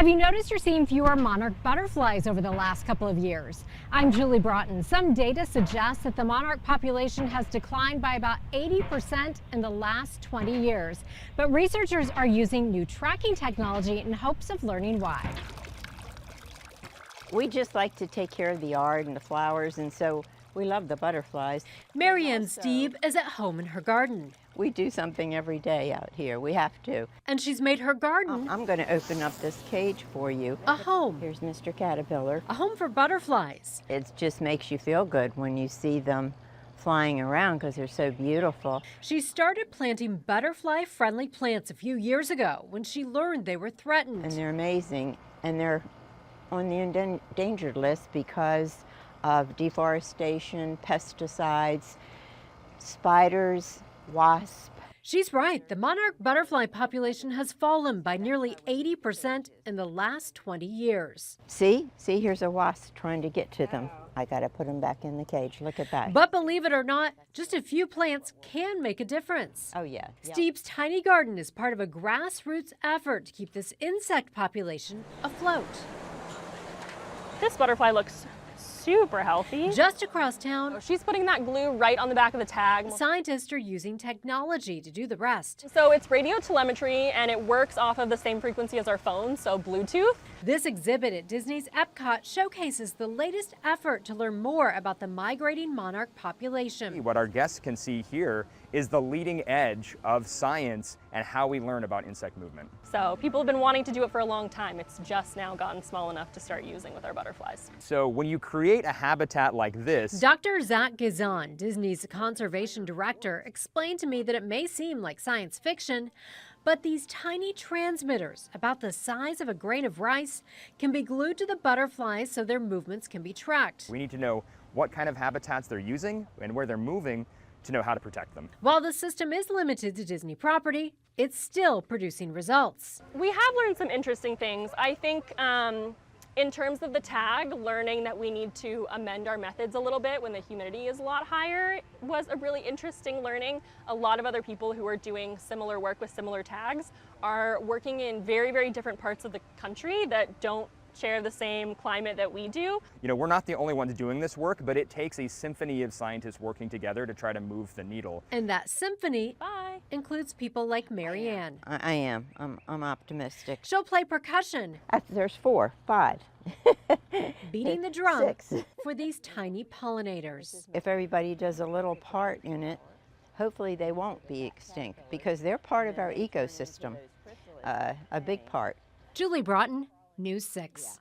Have you noticed you're seeing fewer monarch butterflies over the last couple of years? I'm Julie Broughton. Some data suggests that the monarch population has declined by about 80% in the last 20 years. But researchers are using new tracking technology in hopes of learning why. We just like to take care of the yard and the flowers, and so we love the butterflies. Marianne Steeb is at home in her garden. We do something every day out here. We have to. And she's made her garden I'm going to open up this cage for you. a home. Here's Mr. Caterpillar. A home for butterflies. It just makes you feel good when you see them flying around because they're so beautiful. She started planting butterfly-friendly plants a few years ago when she learned they were threatened. And they're amazing. And they're on the endangered list because of deforestation, pesticides, spiders, wasps. She's right. The monarch butterfly population has fallen by nearly 80% in the last 20 years. See, here's a wasp trying to get to them. I got to put them back in the cage. Look at that. But believe it or not, just a few plants can make a difference. Oh, yeah. Steeb's tiny garden is part of a grassroots effort to keep this insect population afloat. This butterfly looks super healthy. Just across town, She's putting that glue right on the back of the tag. scientists are using technology to do the rest. So it's radio telemetry and it works off of the same frequency as our phones, so Bluetooth. This exhibit at Disney's Epcot showcases the latest effort to learn more about the migrating monarch population. What our guests can see here is the leading edge of science and how we learn about insect movement. So people have been wanting to do it for a long time. It's just now gotten small enough to start using with our butterflies. So when you create a habitat like this, Dr. Zach Gizon, Disney's conservation director, explained to me that it may seem like science fiction, but these tiny transmitters, about the size of a grain of rice, can be glued to the butterflies so their movements can be tracked. we need to know what kind of habitats they're using and where they're moving to know how to protect them. While the system is limited to Disney property, it's still producing results. We have learned some interesting things. I think in terms of the tag, learning that we need to amend our methods a little bit when the humidity is a lot higher was a really interesting learning. A lot of other people who are doing similar work with similar tags are working in very, very different parts of the country that don't share the same climate that we do. You know, we're not the only ones doing this work, but it takes a symphony of scientists working together to try to move the needle. And that symphony Bye. includes people like Marianne. I am. I'm optimistic. She'll play percussion, There's 4, 5. beating the drum 6. for these tiny pollinators. If everybody does a little part in it, hopefully they won't be extinct because they're part of our ecosystem, a big part. Julie Broughton, News 6.